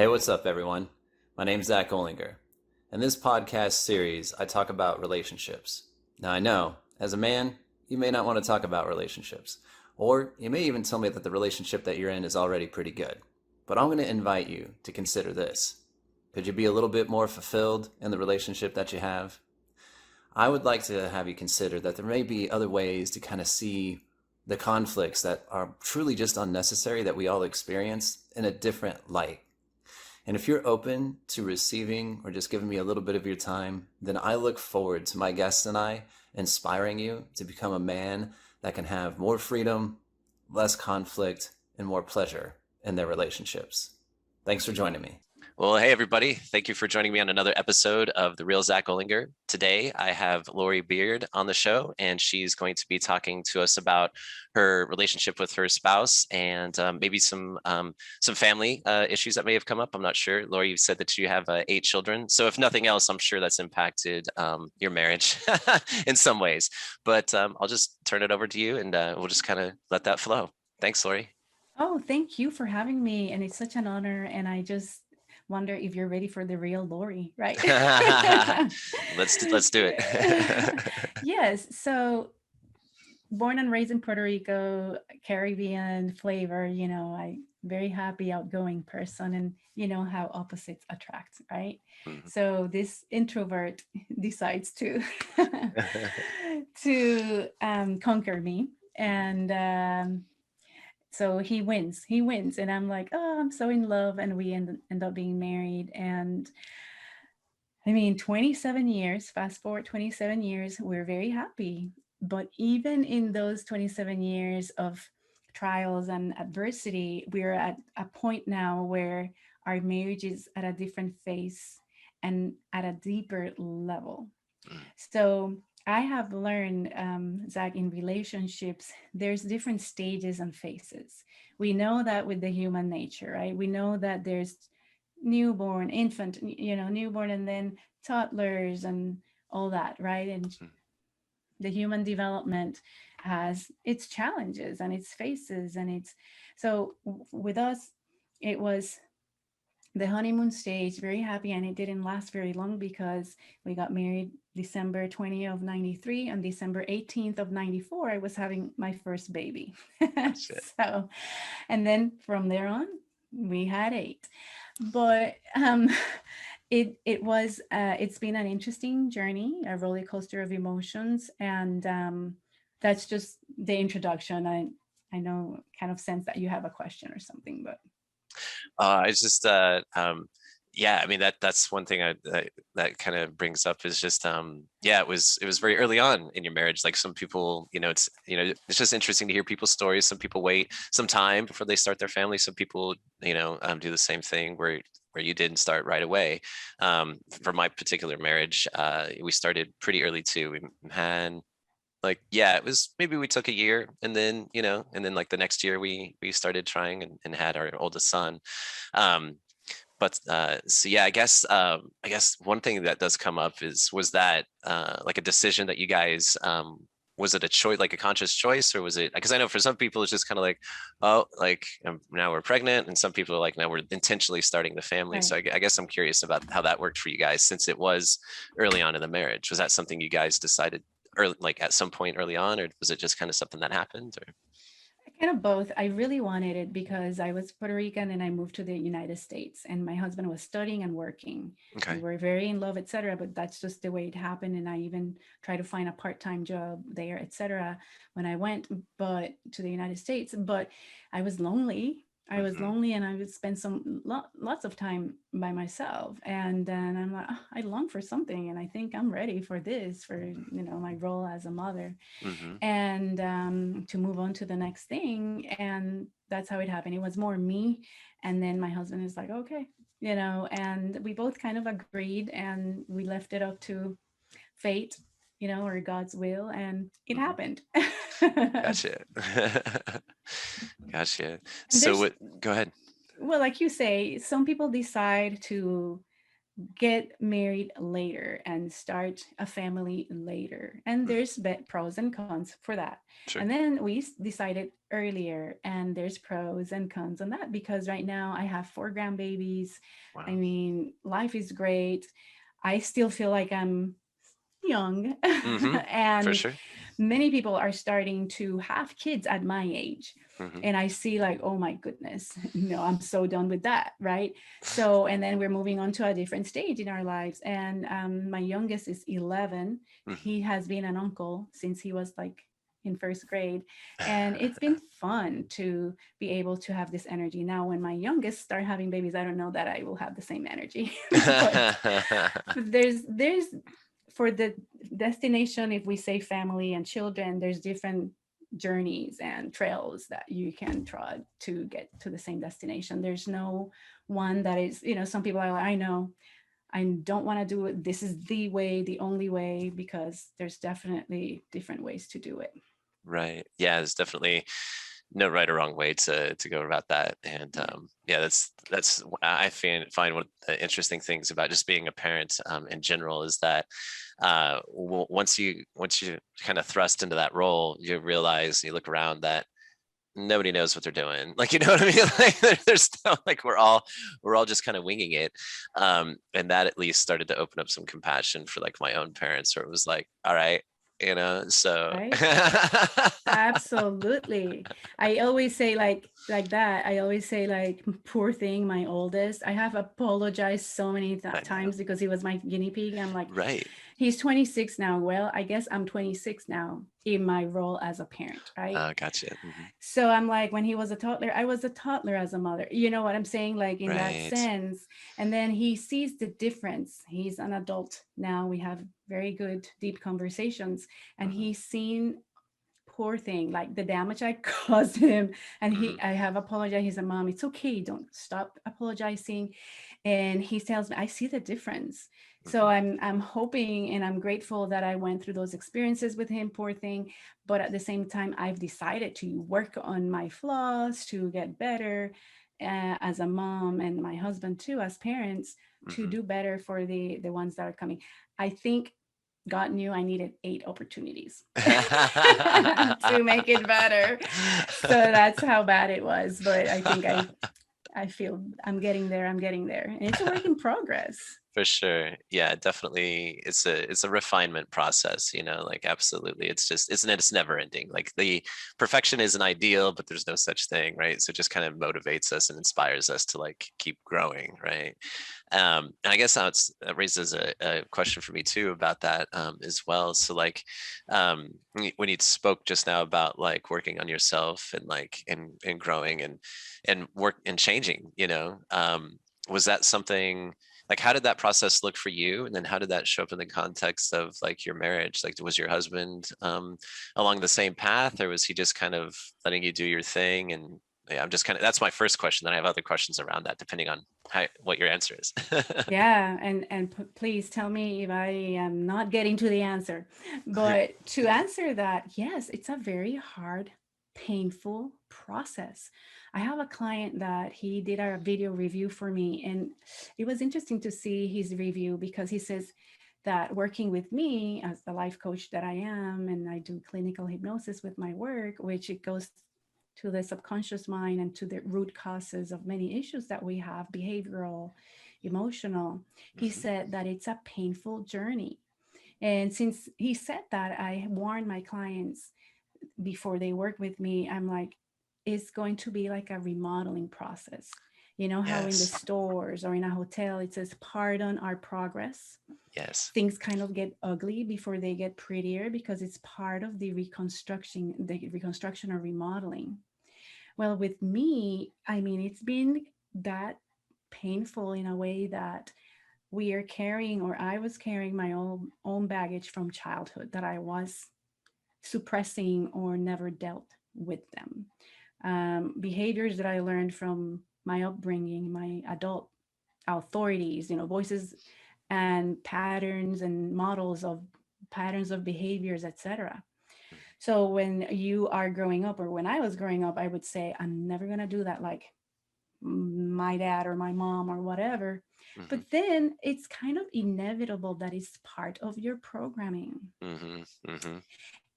Hey, what's up, everyone? My name's Zack Olinger. In this podcast series, I talk about relationships. Now, I know, as a man, you may not want to talk about relationships, or you may even tell me that the relationship that you're in is already pretty good. But I'm going to invite you to consider this. Could you be a little bit more fulfilled in the relationship that you have? I would like to have you consider that there may be other ways to kind of see the conflicts that are truly just unnecessary that we all experience in a different light. And if you're open to receiving or just giving me a little bit of your time, then I look forward to my guests and I inspiring you to become a man that can have more freedom, less conflict, and more pleasure in their relationships. Thanks for joining me. Well, hey, everybody. Thank you for joining me on another episode of The Real Zack Olinger. Today, I have Lori Beard on the show, and she's going to be talking to us about her relationship with her spouse and maybe some family issues that may have come up. I'm not sure. Lori, you said that you have 8 children. So if nothing else, I'm sure that's impacted your marriage in some ways. But I'll just turn it over to you, and we'll just kind of let that flow. Thanks, Lori. Oh, thank you for having me. And it's such an honor. And I just wonder if you're ready for the real Lori, right? Let's do it. Yes. So born and raised in Puerto Rico, Caribbean flavor, I very happy, outgoing person, and you know how opposites attract, right? Mhm. So this introvert decides to to conquer me, and so he wins, and I'm like, oh, I'm so in love, and we end up being married. And I mean, 27 years, fast forward 27 years, we're very happy. But even in those 27 years of trials and adversity, we're at a point now where our marriage is at a different phase and at a deeper level. So I have learned, Zach, in relationships, there's different stages and phases. We know that with the human nature, right? We know that there's newborn, infant, newborn, and then toddlers and all that, right? And the human development has its challenges and its phases, and it's so with us, it was the honeymoon stage, very happy, and it didn't last very long because we got married December 20th of 93, and December 18th of 94 I was having my first baby. So, and then from there on we had 8. But it's been an interesting journey, a roller coaster of emotions, and that's just the introduction. I know, kind of sense that you have a question or something, but I just yeah, I mean that's one thing that kind of brings up is just yeah, it was very early on in your marriage. Like some people, it's just interesting to hear people's stories. Some people wait some time before they start their family. Some people, do the same thing where you didn't start right away. For my particular marriage, we started pretty early too. We had yeah, it was maybe we took a year, and then like the next year we started trying and had our oldest son. um but so yeah, I guess one thing that does come up was that like a decision that you guys was it a choice, like a conscious choice, or was it, because I know for some people it's just kind of like, oh, like now we're pregnant, and some people are like, now we're intentionally starting the family. So right. I guess I'm curious about how that worked for you guys, since it was early on in the marriage. Was that something you guys decided early, like at some point early on, or was it just kind of something that happened? Or Kind of both. I really wanted it because I was Puerto Rican and I moved to the United States, and my husband was studying and working. We okay. were very in love, etc. But that's just the way it happened. And I even tried to find a part-time job there, etc. when I went but to the United States. But I was lonely. I was Hmm. lonely, and I would spend lots of time by myself. And then I'm like, "Oh, I long for something, and I think I'm ready for this, for my role as a mother." Hmm. And to move on to the next thing. And that's how it happened. It was more me. And then my husband is like, okay, and we both kind of agreed, and we left it up to fate, or God's will, and it Hmm. happened. Gotcha. Gotcha. And So there's, what, go ahead. well, like you say, some people decide to get married later and start a family later. And Mhm. there's pros and cons for that. And Sure. then we decided earlier, and there's pros and cons on that, because right now I have 4 grandbabies. I Wow. mean, life is great. I still feel like I'm young. Hmm. For And sure. many people are starting to have kids at my age, Hmm. and I see like, oh my goodness, no, I'm so done with that, right? So, and then we're moving on to a different stage in our lives. And my youngest is 11. Hmm. He has been an uncle since he was like in first grade, and it's been fun to be able to have this energy. Now when my youngest start having babies, I don't know that I will have the same energy. But there's for the destination, if we say family and children, there's different journeys and trails that you can trod to get to the same destination. There's no one that is, some people are like, I know I don't want to do it, this is the way, the only way, because there's definitely different ways to do it. Right. Yeah, there's definitely no right or wrong way to go about that. And Yeah. yeah, that's I find one of the interesting things about just being a parent in general is that once you kind of thrust into that role, you realize, you look around, that nobody knows what they're doing. Like, you know what I mean? Like there's no, like, we're all just kind of winging it. And that at least started to open up some compassion for like my own parents, where it was like, all right, so Right. Absolutely. I always say like that. I always say like, poor thing, my oldest. I have apologized so many I know. times because he was my guinea pig. I'm like, Right. he's 26 now. Well, I guess I'm 26 now in my role as a parent, right? Gotcha. Hmm. So I'm like, when he was a toddler, I was a toddler as a mother. You know what I'm saying? Like in that Right. sense. And then he sees the difference. He's an adult now. We have very good, deep conversations. And Hmm. he's seen, poor thing, like the damage I caused him. And Hmm. I have apologized. He's a mom. It's okay. Don't stop apologizing. And he tells me, I see the difference. So Hmm. I'm hoping and I'm grateful that I went through those experiences with him, poor thing. But at the same time, I've decided to work on my flaws to get better as a mom, and my husband too, as parents, to Hmm. do better for the ones that are coming. I think God knew I needed 8 opportunities to make it better. So that's how bad it was. But I think I feel I'm getting there. I'm getting there. And it's a work in progress. For sure. Yeah, definitely. It's a refinement process, like, absolutely. It's never ending. Like, the perfection isn't ideal, but there's no such thing, right? So it just kind of motivates us and inspires us to like keep growing, right? And I guess that raises a question for me too about that as well. So like, when you spoke just now about like working on yourself and like and growing and work and changing, was that something, like, how did that process look for you, and then how did that show up in the context of like your marriage? Like, was your husband along the same path, or was he just kind of letting you do your thing? And yeah, I'm just kind of, that's my first question. Then I have other questions around that, depending on what your answer is. Yeah, and please tell me if I am not getting to the answer. But to answer that, yes, it's a very hard, painful process. I have a client that he did a video review for me, and it was interesting to see his review, because he says that working with me as the life coach that I am, and I do clinical hypnosis with my work, which it goes to the subconscious mind and to the root causes of many issues that we have, behavioral, emotional. He Mhm. said that it's a painful journey. And since he said that, I warn my clients before they work with me. I'm like, it's going to be like a remodeling process. You know how in the Yes. stores or in a hotel it says, pardon our progress? Yes. Things kind of get ugly before they get prettier, because it's part of the reconstruction or remodeling. Well, with me, I mean, it's been that painful in a way that we are carrying, or I was carrying my own baggage from childhood that I was suppressing or never dealt with them. Behaviors that I learned from my upbringing, my adult authorities, voices and patterns and models of patterns of behaviors, etc. So when you are growing up, or when I was growing up, I would say, I'm never going to do that. Like, my dad or my mom or whatever. Mm-hmm. But then it's kind of inevitable that it's part of your programming. Mm-hmm. Mm-hmm.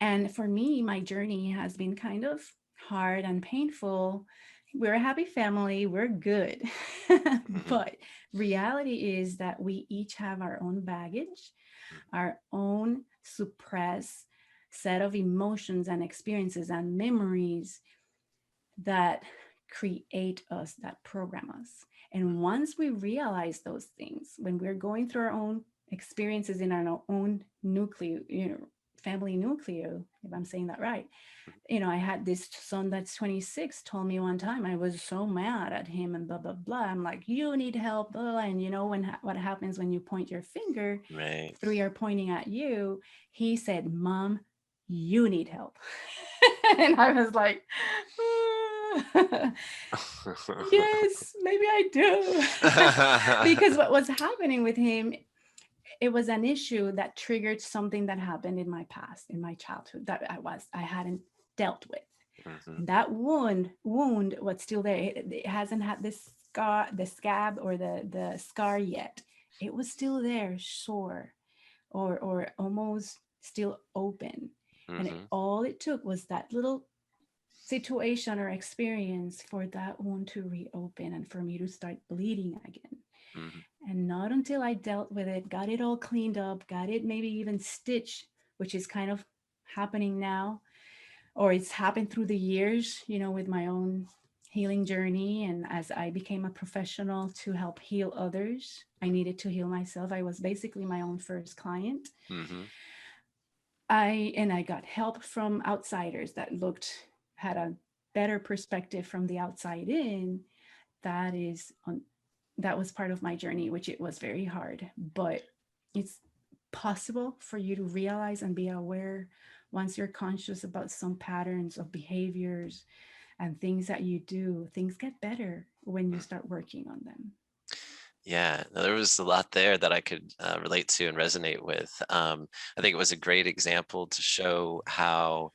And for me, my journey has been kind of hard and painful. We're a happy family, we're good. Mm-hmm. But reality is that we each have our own baggage, our own suppressed set of emotions and experiences and memories that create us, that program us. And once we realize those things, when we're going through our own experiences in our own nuclear, family nuclear, if I'm saying that right. I had this son that's 26 told me one time I was so mad at him and blah, blah, blah. I'm like, you need help, blah, blah. And what happens when you point your finger, Right. three are pointing at you. He said, Mom, you need help. And I was like, yes, maybe I do. Because what was happening with him, it was an issue that triggered something that happened in my past, in my childhood, that I hadn't dealt with. Mm-hmm. And that wound was still there. It hasn't had this scar, the scab or the scar yet. It was still there, sore, or almost still open. And Mm-hmm. all it took was that little situation or experience for that wound to reopen and for me to start bleeding again. Mm-hmm. And not until I dealt with it, got it all cleaned up, got it maybe even stitched, which is kind of happening now, or it's happened through the years, with my own healing journey. And as I became a professional to help heal others, I needed to heal myself. I was basically my own first client. Mm-hmm. I got help from outsiders that had a better perspective from the outside in. That is on that was part of my journey, which it was very hard, but it's possible for you to realize and be aware once you're conscious about some patterns of behaviors and things that you do. Things get better when you start working on them. Yeah, no, there was a lot there that I could relate to and resonate with. I think it was a great example to show how,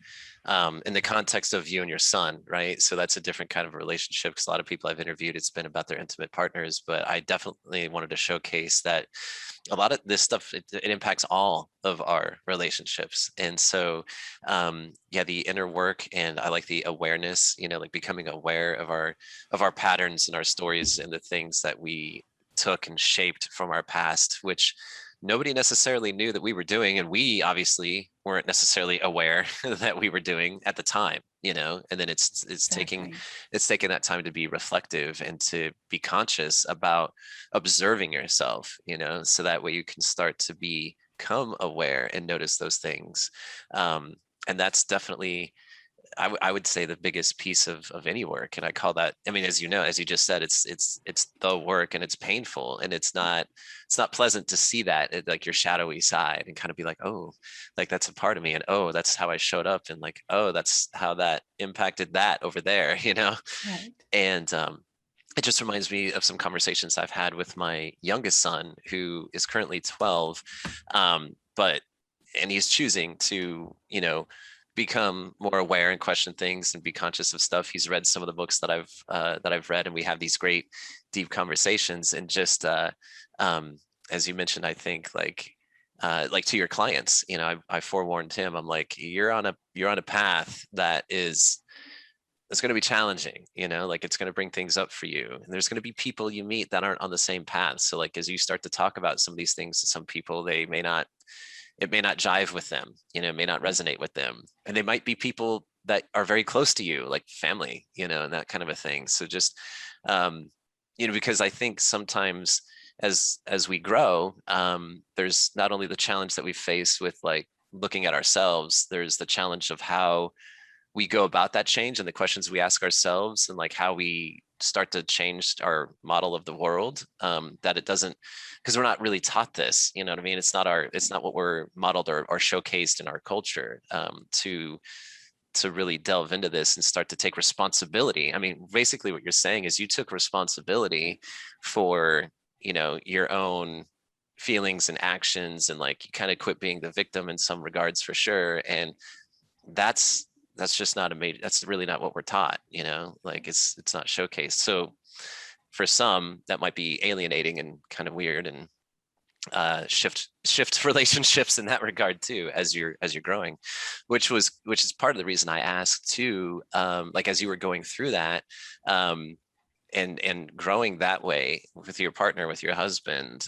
in the context of you and your son, right? So that's a different kind of relationship because a lot of people I've interviewed, it's been about their intimate partners, but I definitely wanted to showcase that a lot of this stuff, it impacts all of our relationships. And so, yeah, the inner work and I like the awareness, like becoming aware of our patterns and our stories and the things that we took and shaped from our past, which nobody necessarily knew that we were doing. And we obviously weren't necessarily aware that we were doing at the time, and then it's taking Exactly. that time to be reflective and to be conscious about observing yourself, so that way you can start to become aware and notice those things. And that's definitely I would say the biggest piece of any work. And I call that, I mean, as you just said, it's the work and it's painful and it's not pleasant to see that like your shadowy side and kind of be like, oh, like that's a part of me. And oh, that's how I showed up. And like, oh, that's how that impacted that over there, Right. And it just reminds me of some conversations I've had with my youngest son, who is currently 12. But and he's choosing to, become more aware and question things and be conscious of stuff. He's read some of the books that I've read, and we have these great deep conversations. And just as you mentioned, I think like to your clients, I forewarned him. I'm like, you're on a path that is it's going to be challenging, like it's going to bring things up for you. And there's going to be people you meet that aren't on the same path. So like, as you start to talk about some of these things to some people, it may not jive with them, it may not resonate with them. And they might be people that are very close to you, like family, and that kind of a thing. So just, because I think sometimes as we grow, there's not only the challenge that we face with like looking at ourselves, there's the challenge of how we go about that change and the questions we ask ourselves and like how we start to change our model of the world, that it doesn't, because we're not really taught this, you know what I mean? It's not what we're modeled or showcased in our culture, to really delve into this and start to take responsibility. I mean, basically what you're saying is you took responsibility for, your own feelings and actions, and like you kind of quit being the victim in some regards for sure. And that's just not that's really not what we're taught, like it's not showcased. So for some that might be alienating and kind of weird, and shift relationships in that regard too, as you're growing, which is part of the reason I asked too, like as you were going through that, and growing that way with your partner, with your husband,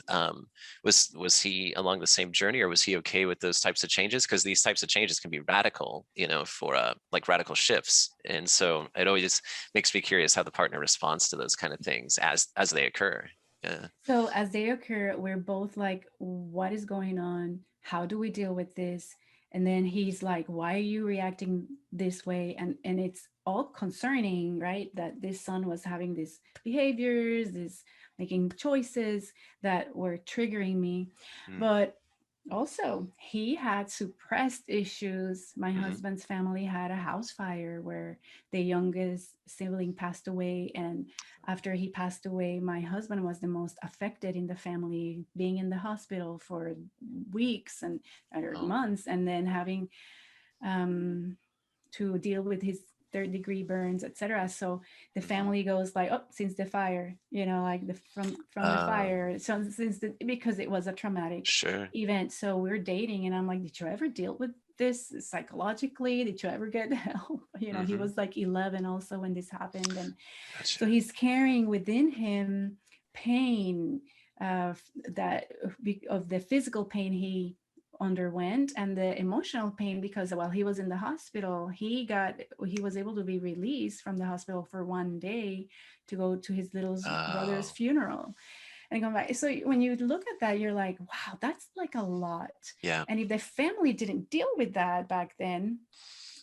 was he along the same journey, or was he okay with those types of changes? Because these types of changes can be radical, for like radical shifts. And so it always makes me curious how the partner responds to those kind of things as they occur. Yeah. So as they occur, we're both like, what is going on? How do we deal with this? And then he's like, why are you reacting this way? And it's all concerning, right? That this son was having these behaviors, this making choices that were triggering me. But also, he had suppressed issues. My husband's family had a house fire where the youngest sibling passed away. And after he passed away, my husband was the most affected in the family, being in the hospital for weeks or months, and then having to deal with his third-degree burns, etc. So the family goes like, oh, since the fire, like from the fire. So because it was a traumatic Sure. event. So we're dating, and I'm like, did you ever deal with this psychologically? Did you ever get help? He was like 11 also when this happened, and Gotcha. so he's carrying within him pain of the physical pain he underwent, and the emotional pain, because while he was in the hospital, he was able to be released from the hospital for one day to go to his little brother's funeral and come back. So when you look at that, you're like, wow, that's like a lot. Yeah. And if the family didn't deal with that back then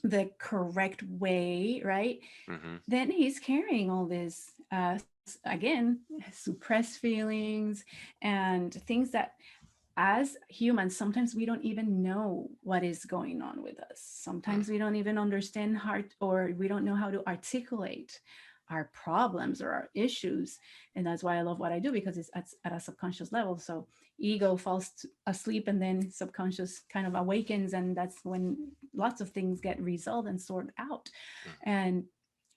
the correct way, right, then he's carrying all this again, suppressed feelings and things that as humans, sometimes we don't even know what is going on with us. Sometimes we don't even understand or we don't know how to articulate our problems or our issues. And that's why I love what I do, because it's at a subconscious level. So ego falls asleep and then subconscious kind of awakens. And that's when lots of things get resolved and sorted out. And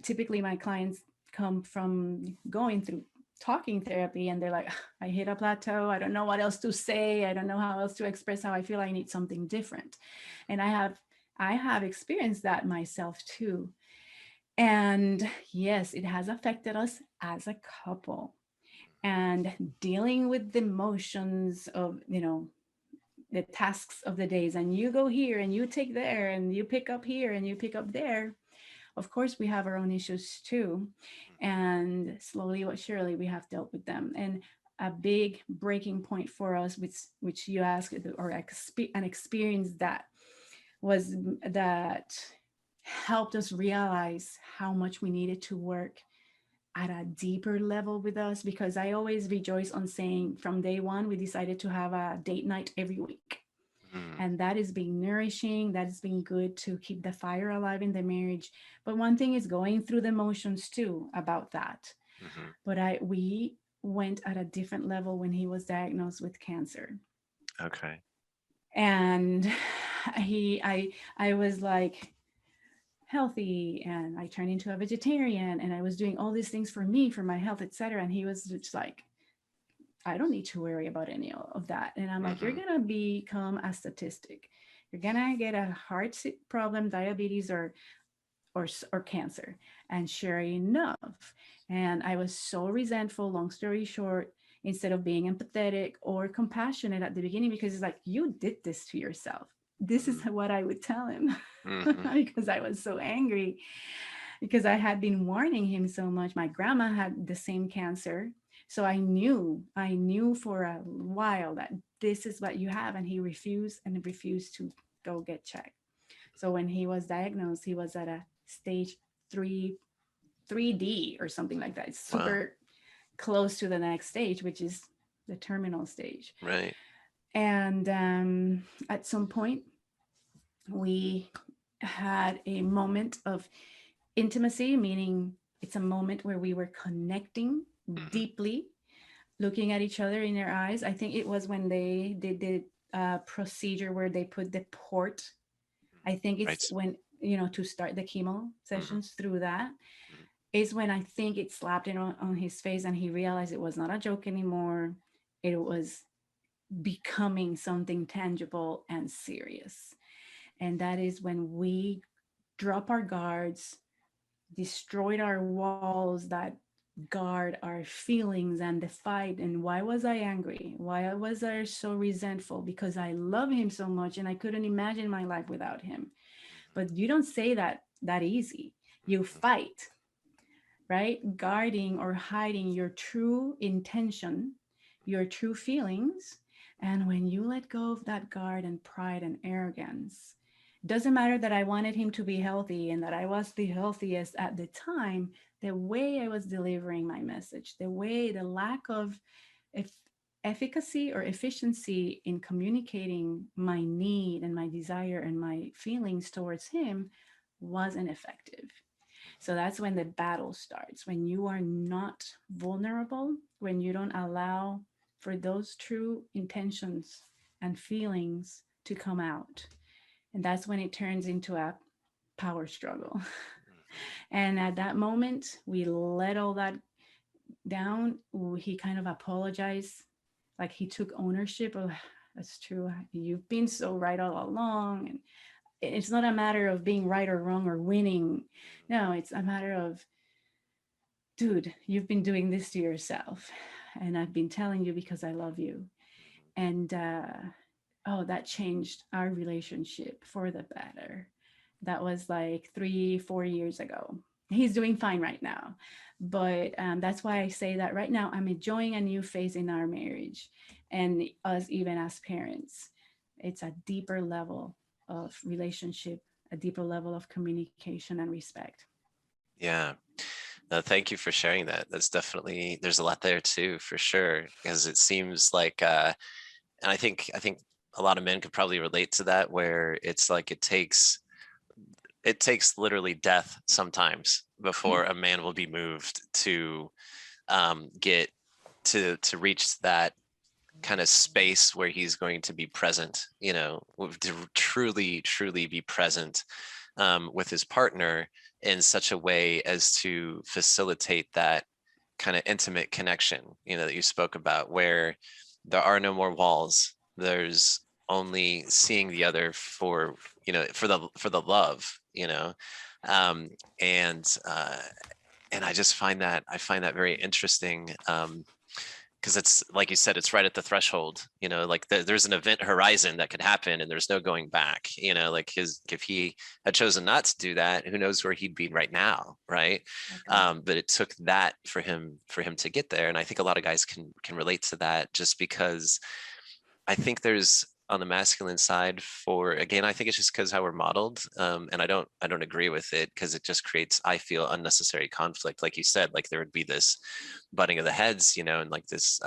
typically my clients come from going through talking therapy, and they're like, I hit a plateau. I don't know what else to say. I don't know how else to express how I feel. I need something different. And I have experienced that myself too. And yes, it has affected us as a couple. And dealing with the emotions of, the tasks of the days, and you go here and you take there and you pick up here and you pick up there. Of course, we have our own issues too. And slowly but surely, we have dealt with them. And a big breaking point for us, which you asked, or an experience that helped us realize how much we needed to work at a deeper level with us, because I always rejoice on saying from day one, we decided to have a date night every week. And that is being nourishing. That has been good to keep the fire alive in the marriage. But one thing is going through the motions too about that. But we went at a different level when he was diagnosed with cancer. Okay. And I was like healthy, and I turned into a vegetarian, and I was doing all these things for me, for my health, etc. And he was just like, I don't need to worry about any of that. And I'm like, you're going to become a statistic. You're going to get a heart problem, diabetes, or cancer. And sure enough, and I was so resentful, long story short, instead of being empathetic or compassionate at the beginning, because it's like, you did this to yourself. This is what I would tell him because I was so angry, because I had been warning him so much. My grandma had the same cancer. So I knew for a while that this is what you have. And he refused to go get checked. So when he was diagnosed, he was at a stage 3D or something like that. It's super close to the next stage, which is the terminal stage. Right. And at some point, we had a moment of intimacy, meaning it's a moment where we were connecting deeply, looking at each other in their eyes. I think it was when they did the procedure where they put the port. I think it's when, to start the chemo sessions through that. is when I think it slapped it on his face and he realized it was not a joke anymore. It was becoming something tangible and serious. And that is when we drop our guards, destroyed our walls that guard our feelings and the fight. And why was I angry? Why was I so resentful? Because I love him so much and I couldn't imagine my life without him. But you don't say that easy. You fight, right? Guarding or hiding your true intention, your true feelings. And when you let go of that guard and pride and arrogance, doesn't matter that I wanted him to be healthy and that I was the healthiest at the time, the way I was delivering my message, the lack of eff- efficacy or efficiency in communicating my need and my desire and my feelings towards him wasn't effective. So that's when the battle starts, when you are not vulnerable, when you don't allow for those true intentions and feelings to come out. And that's when it turns into a power struggle. And at that moment, we let all that down. He kind of apologized, like he took ownership of, that's true. You've been so right all along. And it's not a matter of being right or wrong or winning. No, it's a matter of, dude, you've been doing this to yourself. And I've been telling you because I love you. And oh, that changed our relationship for the better. That was like 3-4 years ago. He's doing fine right now. But that's why I say that right now I'm enjoying a new phase in our marriage and us, even as parents. It's a deeper level of relationship, a deeper level of communication and respect. Yeah. No, thank you for sharing that. That's definitely, there's a lot there too, for sure. Because it seems like, and I think a lot of men could probably relate to that, where it's like it takes literally death sometimes before a man will be moved to get to reach that kind of space where he's going to be present, to truly be present with his partner in such a way as to facilitate that kind of intimate connection, that you spoke about, where there are no more walls. There's only seeing the other for, for the love, um, and and I find that very interesting, because it's like you said, it's right at the threshold, like there's an event horizon that could happen and there's no going back, like if he had chosen not to do that, who knows where he'd be right now, right? Okay. But it took that for him to get there, and I think a lot of guys can relate to that, just because I think there's, on the masculine side, for, again, I think it's just because how we're modeled, and I don't agree with it, because it just creates, I feel, unnecessary conflict. Like you said, like there would be this butting of the heads, and like this,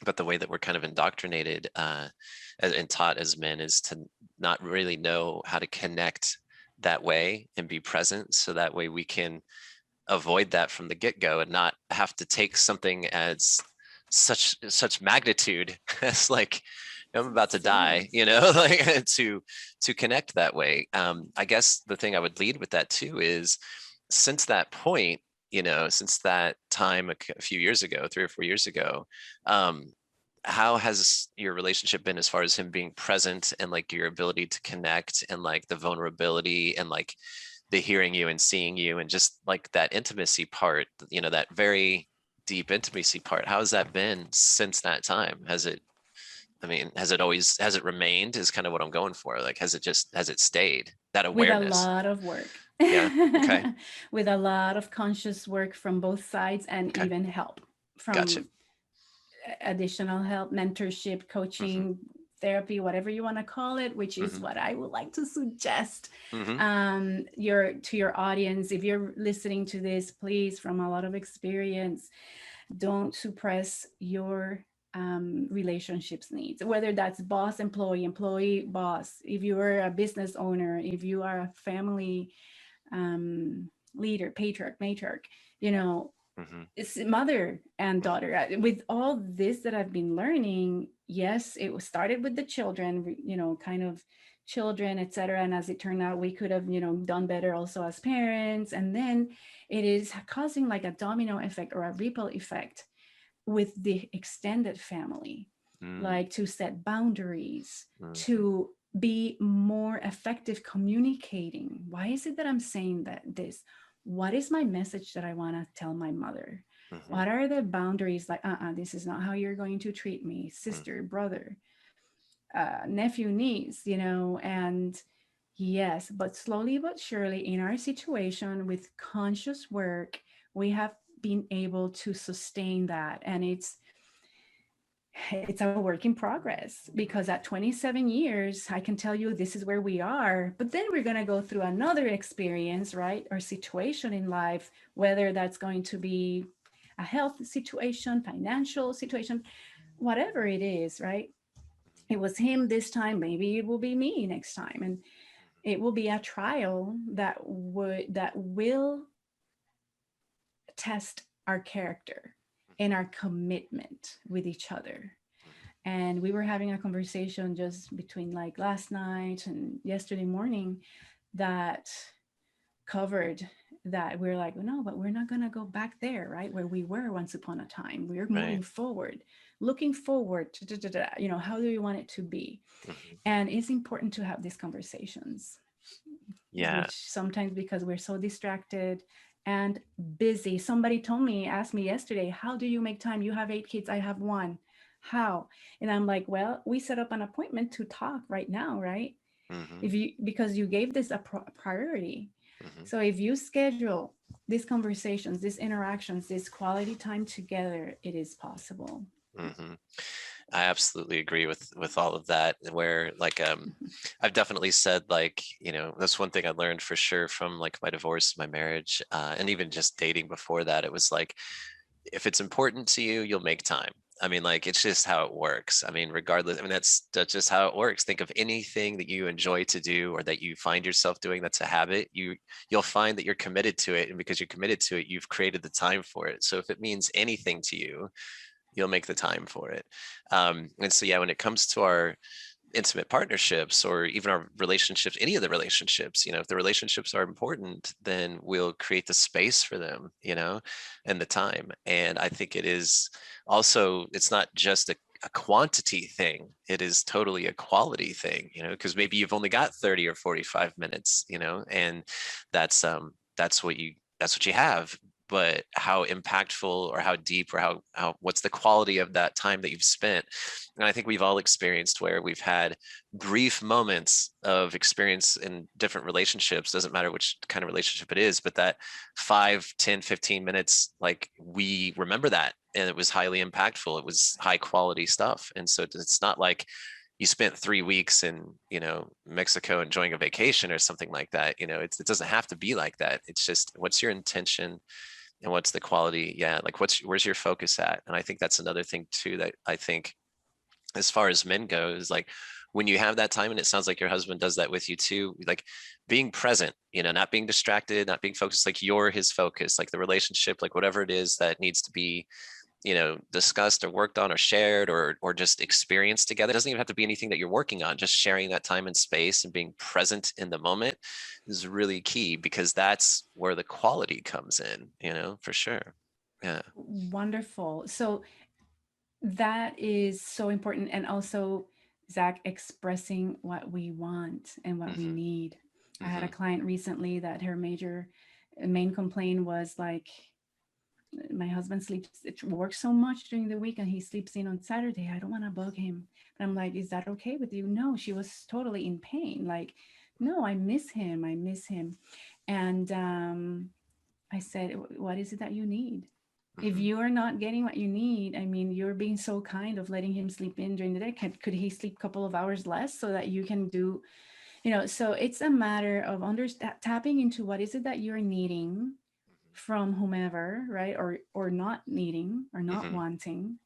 but the way that we're kind of indoctrinated and taught as men is to not really know how to connect that way and be present, so that way we can avoid that from the get-go and not have to take something as such magnitude as like, I'm about to die, Serious. like to connect that way. I guess the thing I would lead with that too is, since that point, since that time a few years ago, 3 or 4 years ago, um, how has your relationship been, as far as him being present and like your ability to connect and like the vulnerability and like the hearing you and seeing you and just like that intimacy part, that very deep intimacy part? How has that been since that time? Has it remained, is kind of what I'm going for. Like, has it stayed, that With a awareness? lot of work. Yeah. Okay. With a lot of conscious work from both sides and Okay. even help Gotcha. from additional help, mentorship, Mm-hmm. coaching, therapy, whatever you want to call it, which is Mm-hmm. what I would like to suggest Mm-hmm. your audience. If you're listening to this, please, from a lot of experience, don't suppress your relationships needs, whether that's boss, employee, employee, boss. If you are a business owner, if you are a family leader, patriarch, matriarch, you know, Mm-hmm. it's mother and daughter. With all this that I've been learning, yes, it was started with the children, kind of children, etc. And as it turned out, we could have, done better also as parents. And then it is causing like a domino effect or a ripple effect with the extended family, Mm, like to set boundaries, mhm, to be more effective communicating. Why is it that I'm saying this? What is my message that I want to tell my mother? mhm, What are the boundaries? Like, this is not how you're going to treat me, mm, sister, brother, nephew, niece, and yes, but slowly but surely in our situation with conscious work, we have been able to sustain that. And it's a work in progress, because at 27 years, I can tell you this is where we are, but then we're going to go through another experience, right? Or situation in life, whether that's going to be a health situation, financial situation, whatever it is, right? It was him this time, maybe it will be me next time. And it will be a trial that will test our character and our commitment with each other. And we were having a conversation just between like last night and yesterday morning that covered that. We're like, no, but we're not going to go back there, right? Where we were once upon a time. We're right. moving forward, looking forward to, how do you want it to be? Mhm. And it's important to have these conversations, Yeah. which sometimes, because we're so distracted and busy. Somebody asked me yesterday, how do you make time? You have 8 kids, I have one. How? And I'm like, well, we set up an appointment to talk right now, right? Mhm, If you Because you gave this a priority. mhm, So if you schedule these conversations, these interactions, this quality time together, it is possible. mhm. I absolutely agree with all of that. Where like I've definitely said, like, that's one thing I learned for sure from like my divorce, my marriage, and even just dating before that. It was like, if it's important to you, you'll make time. I mean, like, it's just how it works. I mean, regardless, I mean, that's just how it works. Think of anything that you enjoy to do or that you find yourself doing that's a habit. You'll find that you're committed to it. And because you're committed to it, you've created the time for it. So if it means anything to you, you'll make the time for it. And so, yeah, when it comes to our intimate partnerships or even our relationships, any of the relationships, if the relationships are important, then we'll create the space for them, and the time. And I think it is also, it's not just a quantity thing, it is totally a quality thing, because maybe you've only got 30 or 45 minutes, and that's what you have. But how impactful or how deep or how what's the quality of that time that you've spent. And I think we've all experienced where we've had brief moments of experience in different relationships, doesn't matter which kind of relationship it is, but that 5, 10, 15 minutes, like, we remember that, and it was highly impactful, it was high quality stuff. And so it's not like you spent 3 weeks in Mexico enjoying a vacation or something like that. It doesn't have to be like that. It's just, what's your intention and what's the quality? Yeah, like, where's your focus at? And I think that's another thing too, that I think, as far as men go, is like, when you have that time, and it sounds like your husband does that with you too, like, being present, not being distracted, not being focused, like you're his focus, like the relationship, like whatever it is that needs to be discussed or worked on or shared or just experienced together. It doesn't even have to be anything that you're working on. Just sharing that time and space and being present in the moment is really key, because that's where the quality comes in, for sure. Yeah. Wonderful. So that is so important. And also, Zach, expressing what we want and what we Hmm. need. I had a Hmm. client recently that her main complaint was like, my husband works so much during the week and he sleeps in on Saturday. I don't want to bug him. And I'm like, is that okay with you? No, she was totally in pain. Like, no, I miss him. I miss him. And I said, what is it that you need? If Hmm. you are not getting what you need, I mean, you're being so kind of letting him sleep in during the day. Could he sleep a couple of hours less so that you can do, so it's a matter of tapping into what is it that you're needing from whomever, right? Or not needing or not Hmm. wanting,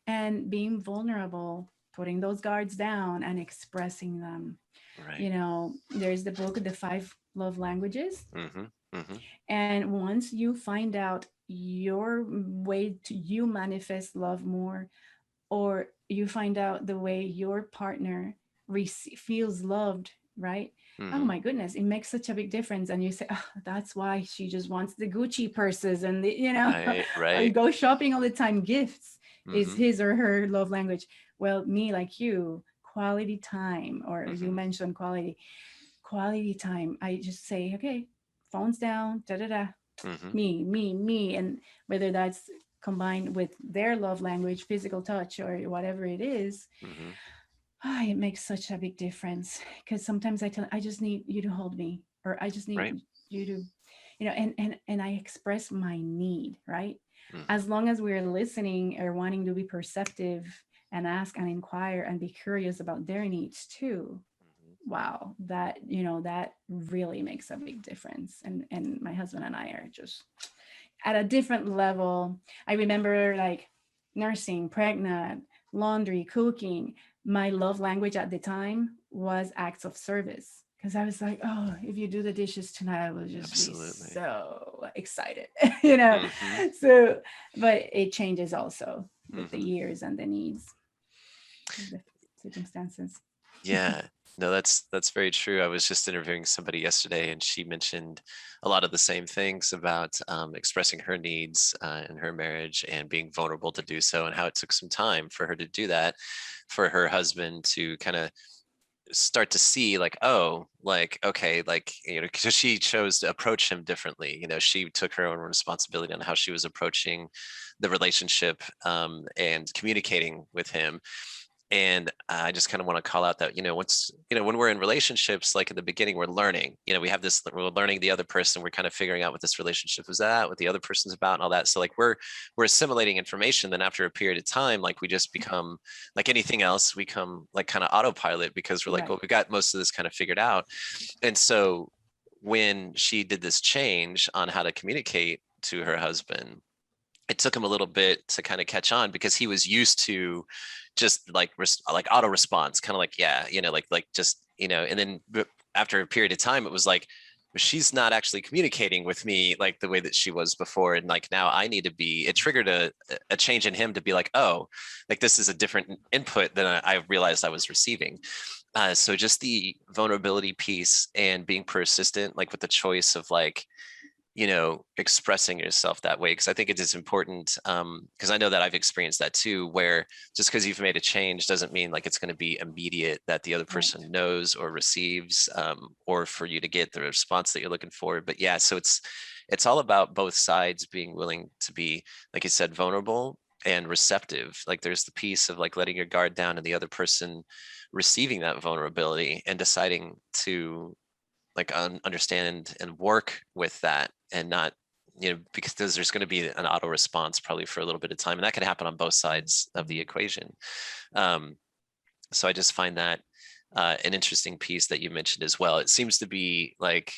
and being vulnerable, putting those guards down and expressing them. Right. There's the book, The Five Love Languages. Hmm. Hmm. And once you find out your way to you manifest love more, or you find out the way your partner feels loved right? Oh Mm-hmm. my goodness, it makes such a big difference. And you say, oh, that's why she just wants the Gucci purses and the, Right, or right. go shopping all the time. Gifts is Mm-hmm. his or her love language. Well, me, like you, quality time, or you Mm-hmm. mentioned quality time. I just say, okay, phones down, da da da, Mm-hmm. me. And whether that's combined with their love language, physical touch, or whatever it is, Mm-hmm. it makes such a big difference. Because sometimes I just need you to hold me, or I just Right. need you to, and I express my need, right? Mm-hmm. As long as we're listening or wanting to be perceptive and ask and inquire and be curious about their needs too. Wow, that that really makes a big difference. And my husband and I are just at a different level. I remember like nursing, pregnant, laundry, cooking. My love language at the time was acts of service, because I was like, oh, if you do the dishes tonight, I will just be Absolutely. so excited, you know. Mm-hmm. So, but it changes also with the Mm-hmm. years and the needs, the circumstances. Yeah, no, that's very true. I was just interviewing somebody yesterday, and she mentioned a lot of the same things about expressing her needs in her marriage and being vulnerable to do so, and how it took some time for her to do that, for her husband to kind of start to see like, oh, like, okay, like, because she chose to approach him differently. She took her own responsibility on how she was approaching the relationship, and communicating with him. And I just kind of want to call out that, when we're in relationships, like in the beginning, we're learning, we have this, we're learning the other person, we're kind of figuring out what this relationship is at, what the other person's about and all that. So like we're assimilating information. Then after a period of time, like we just become like anything else, we become like kind of autopilot, because we're like, Right. well, we got most of this kind of figured out. And so when she did this change on how to communicate to her husband, it took him a little bit to kind of catch on, because he was used to just like like auto response, kind of like, yeah, like just, and then after a period of time, it was like, she's not actually communicating with me like the way that she was before. And like now I need to be, it triggered a change in him to be like, oh, like this is a different input than I realized I was receiving. So just the vulnerability piece and being persistent, like with the choice of like, expressing yourself that way. Because I think it is important, because I know that I've experienced that too, where just because you've made a change doesn't mean like it's going to be immediate that the other Right. person knows or receives, or for you to get the response that you're looking for. But yeah, so it's all about both sides being willing to be, like you said, vulnerable and receptive. Like there's the piece of like letting your guard down and the other person receiving that vulnerability and deciding to like understand and work with that, and not, because there's going to be an auto response probably for a little bit of time, and that can happen on both sides of the equation. um, so I just find that an interesting piece that you mentioned as well. It seems to be like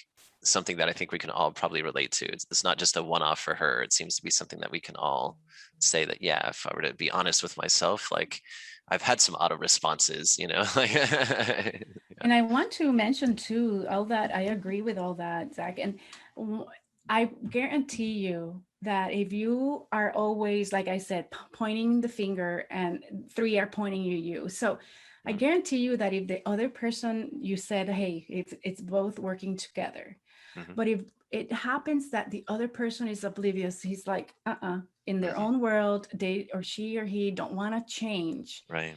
something that I think we can all probably relate to. It's not just a one-off for her. It seems to be something that we can all say that, yeah, if I were to be honest with myself, like I've had some auto responses, like yeah. And I want to mention too, all that I agree with all that, Zach. And I guarantee you that if you are always, like I said, pointing the finger and three are pointing you. So I Mm, guarantee you that if the other person, you said, hey, it's both working together. mhm, But if it happens that the other person is oblivious, he's like, in their mhm, own world, they or she or he don't want to change. right.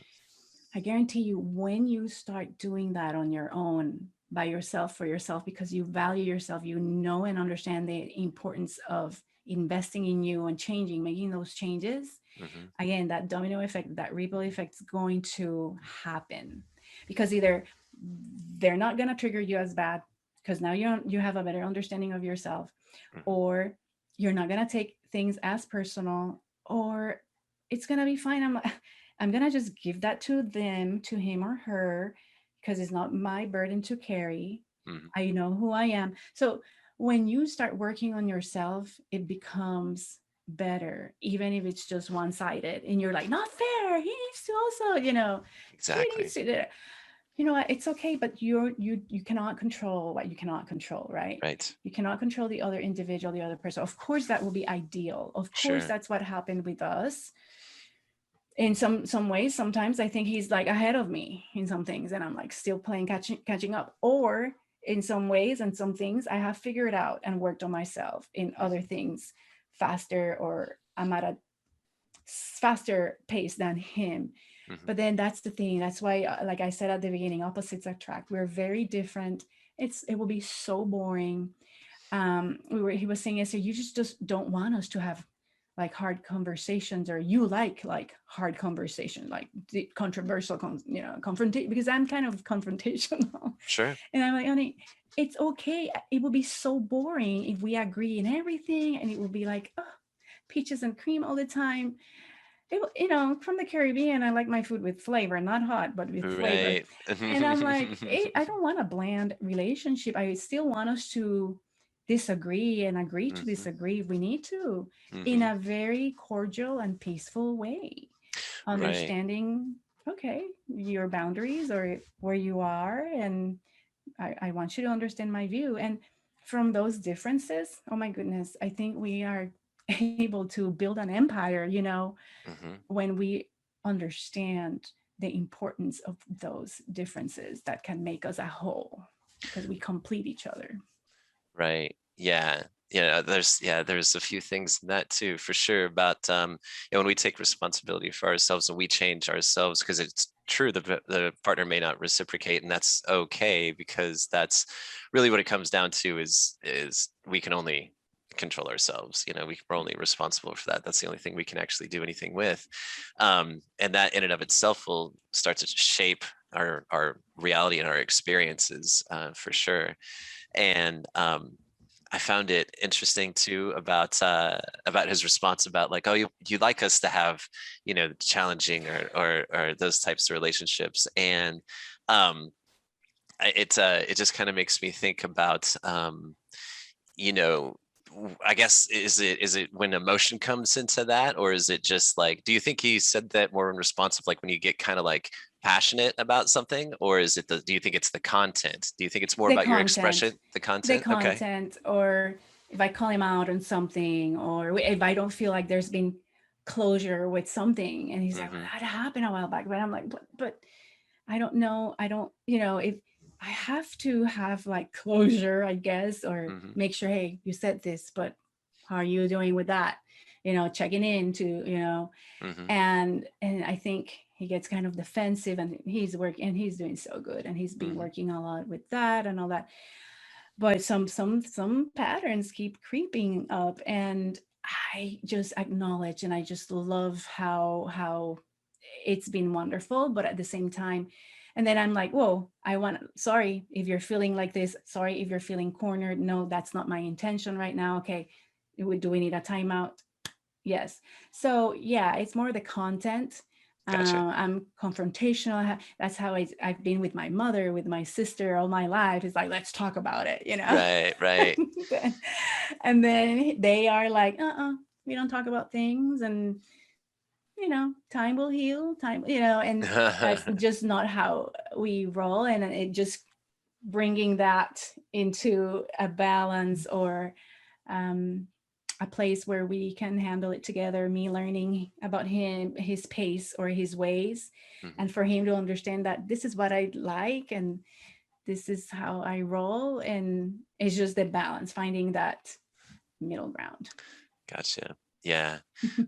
I guarantee you, when you start doing that on your own, by yourself, for yourself, because you value yourself, you know and understand the importance of investing in you and changing, making those changes. Mhm, Again, that domino effect, that ripple effect is going to happen, because either they're not going to trigger you as bad because now you have a better understanding of yourself, mhm, or you're not going to take things as personal, or it's going to be fine. I'm going to just give that to them, to him or her, because it's not my burden to carry. mhm. I know who I am. So when you start working on yourself, it becomes better, even if it's just one-sided and you're like, not fair, he needs to also, she needs Exactly. to do, you know what, it's okay, but you cannot control what you cannot control, right? Right. You cannot control the other individual, the other person. Of course that will be ideal, of course Sure. that's what happened with us. in some ways, sometimes I think he's like ahead of me in some things, and I'm like still playing catching up. Or in some ways and some things I have figured out and worked on myself. In other things, faster, or I'm at a faster pace than him. Mhm. But then that's the thing. That's why, like I said at the beginning, opposites attract. We're very different. It will be so boring. He was saying yesterday, you just don't want us to have like hard conversations, or you like hard conversation, like the controversial, confrontation, because I'm kind of confrontational. Sure. And I'm like, honey, it's okay. It will be so boring if we agree in everything, and it will be like, oh, peaches and cream all the time. From the Caribbean, I like my food with flavor, not hot, but with flavor. Right. And I'm like, I don't want a bland relationship. I still want us to disagree and agree to Mhm. disagree if we need to, in Mhm. a very cordial and peaceful way. Right. Understanding, okay, your boundaries or where you are. And I want you to understand my view. And from those differences, oh my goodness, I think we are able to build an empire, Mhm. when we understand the importance of those differences that can make us a whole, because we complete each other. Right. Yeah. There's a few things in that too, for sure. About when we take responsibility for ourselves and we change ourselves, because it's true the partner may not reciprocate, and that's okay, because that's really what it comes down to is we can only control ourselves. We're only responsible for that. That's the only thing we can actually do anything with. And that in and of itself will start to shape our reality and our experiences, for sure. And I found it interesting too about his response about like, oh, you like us to have, challenging or those types of relationships. And um, it just kind of makes me think about, you know, I guess is it when emotion comes into that, or is it just like, do you think he said that more in response of like when you get kind of like passionate about something, or is it do you think it's the content? Do you think it's more the about your content expression, the the content? Okay. content or if I call him out on something, or if I don't feel like there's been closure with something, and he's like, well, Mm-hmm. that happened a while back, but I'm like, but I don't know. I don't, if I have to have like closure, I guess, or Mm-hmm. make sure, hey, you said this, but how are you doing with that? Checking in to, Mm-hmm. and I think he gets kind of defensive, and he's doing so good, and he's been Mm-hmm. working a lot with that and all that. But some patterns keep creeping up, and I just acknowledge, and I just love how it's been wonderful, but at the same time, and then I'm like, whoa, sorry if you're feeling like this, sorry if you're feeling cornered, no, that's not my intention right now. Okay, do we need a timeout? Yes. So yeah, it's more the content. Gotcha. I'm confrontational. That's how I've been with my mother, with my sister all my life. It's like, let's talk about it. Right, right. And then they are like, we don't talk about things. And, time will heal, and that's just not how we roll. And it just bringing that into a balance, or um, a place where we can handle it together, me learning about him, his pace or his ways, Mhm. and for him to understand that this is what I like and this is how I roll. And it's just the balance, finding that middle ground. Gotcha. Yeah.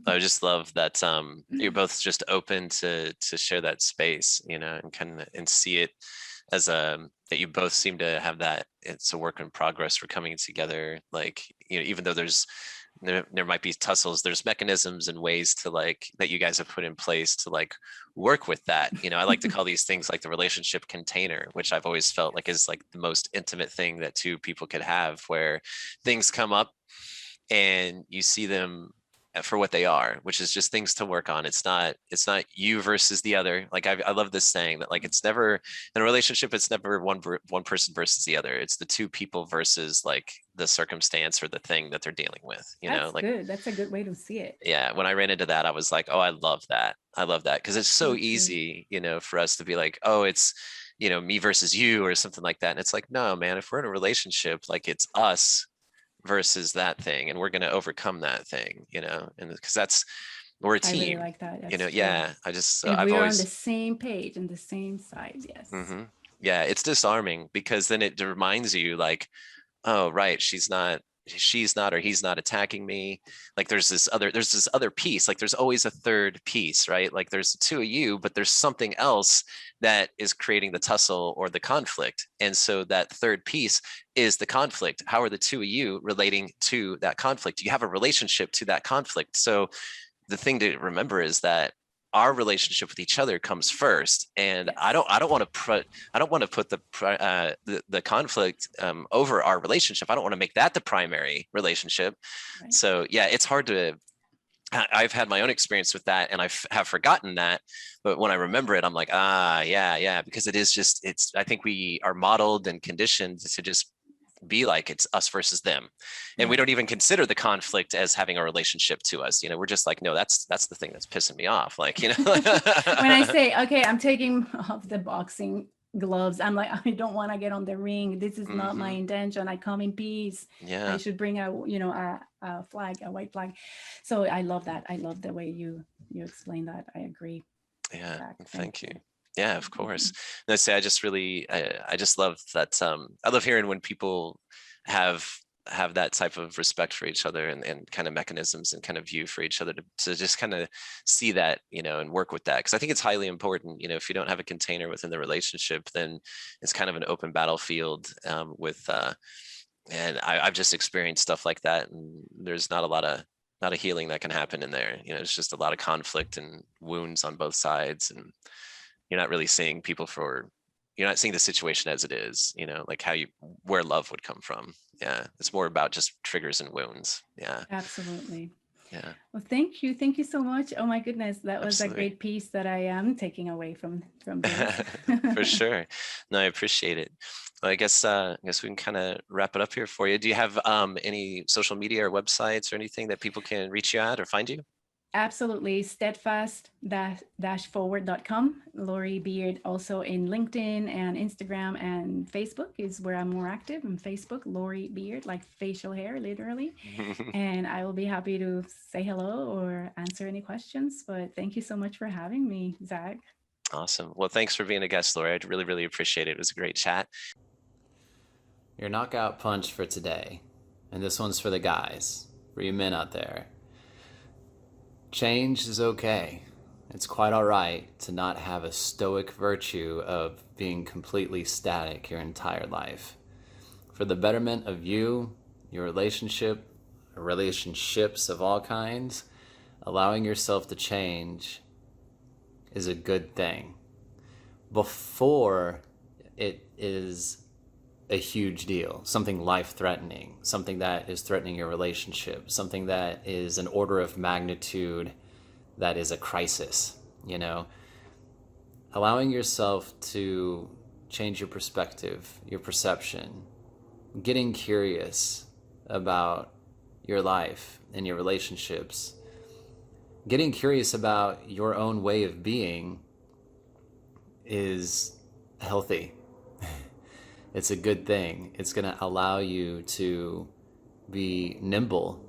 I just love that you're both just open to share that space, and kind of and see it as that you both seem to have that it's a work in progress. We're coming together, like, even though there might be tussles, there's mechanisms and ways to like that you guys have put in place to like work with that. I like to call these things like the relationship container, which I've always felt like is like the most intimate thing that two people could have, where things come up and you see them for what they are, which is just things to work on. It's not you versus the other. Like I love this saying that like it's never in a relationship, it's never one person versus the other. It's the two people versus like the circumstance or the thing that they're dealing with. That's Like, good. That's a good way to see it. yeah, when I ran into that, I was like, oh, I love that. I love that, because it's so Me too. easy, for us to be like, oh, it's me versus you or something like that. And it's like, no, man, if we're in a relationship, like it's us versus that thing, and we're going to overcome that thing, and because We're a I really team, like that. you know. That's true. Yeah, I just And I've we're on the always same page and the same side. Yes. yeah, it's disarming because then it reminds you like, oh right, she's not or he's not attacking me. Like there's this other piece. Like there's always a third piece, right? Like there's the two of you, but there's something else that is creating the tussle or the conflict. And so that third piece is the conflict. How are the two of you relating to that conflict? You have a relationship to that conflict. So the thing to remember is that our relationship with each other comes first, and Yes. I don't want to put the conflict over our relationship. I don't want to make that the primary relationship. Right. So yeah, it's hard to. I've had my own experience with that, and I have forgotten that. But when I remember it, I'm like, yeah, because it is just it's. I think we are modeled and conditioned to just be like it's us versus them, and we Yeah. don't even consider the conflict as having a relationship to us. You know, we're just like, no, that's the thing that's pissing me off, like, you know. When I say, okay, I'm taking off the boxing gloves, I'm like, I don't want to get on the ring. This is not my intention. I come in peace. Yeah, I should bring a flag, a white flag. So I love that. I love the way you explain that. I agree. yeah, Zach, thank you. Yeah, of course. No, say I just really I just love that. I love hearing when people have that type of respect for each other, and kind of mechanisms and kind of view for each other to just kind of see that, you know, and work with that, because I think it's highly important. You know, if you don't have a container within the relationship, then it's kind of an open battlefield with and I've just experienced stuff like that, and there's not a lot of healing that can happen in there. You know, it's just a lot of conflict and wounds on both sides, and you're not really seeing people for, you're not seeing the situation as it is, you know, like where love would come from. Yeah, it's more about just triggers and wounds. Yeah, Absolutely. yeah, Well, thank you. Thank you so much. Oh my goodness, that was a absolutely. great piece that I am taking away from this. For sure. No, I appreciate it. Well, I guess we can kind of wrap it up here for you. Do you have any social media or websites or anything that people can reach you at or find you? Absolutely. Steadfast-forward.com. Lori Beard also in LinkedIn and Instagram and Facebook is where I'm more active. On Facebook, Lori Beard, like facial hair, literally. And I will be happy to say hello or answer any questions. But thank you so much for having me, Zach. Awesome. Well, thanks for being a guest, Lori. I really, really appreciate it. It was a great chat. Your knockout punch for today, and this one's for the guys, for you men out there. Change is okay. It's quite all right to not have a stoic virtue of being completely static your entire life. For the betterment of you, your relationship, or relationships of all kinds, allowing yourself to change is a good thing. Before it is a huge deal, something life-threatening, something that is threatening your relationship, something that is an order of magnitude that is a crisis, you know. Allowing yourself to change your perspective, your perception, getting curious about your life and your relationships, getting curious about your own way of being is healthy. It's a good thing. It's going to allow you to be nimble.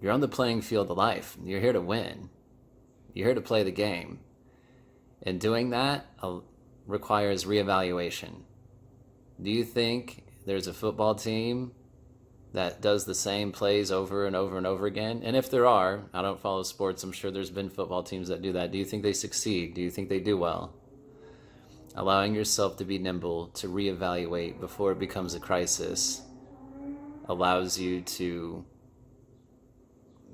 You're on the playing field of life. You're here to win. You're here to play the game. And doing that requires reevaluation. Do you think there's a football team that does the same plays over and over and over again? And if there are, I don't follow sports, I'm sure there's been football teams that do that. Do you think they succeed? Do you think they do well? Allowing yourself to be nimble, to reevaluate before it becomes a crisis, allows you to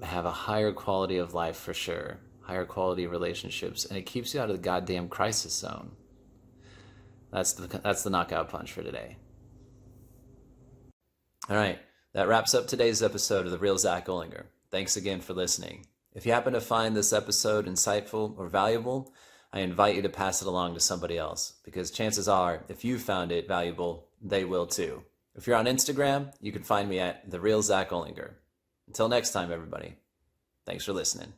have a higher quality of life for sure, higher quality relationships, and it keeps you out of the goddamn crisis zone. That's the knockout punch for today. All right, that wraps up today's episode of The Real Zack Olinger. Thanks again for listening. If you happen to find this episode insightful or valuable, I invite you to pass it along to somebody else, because chances are, if you found it valuable, they will too. If you're on Instagram, you can find me at The Real Zack Olinger. Until next time, everybody, thanks for listening.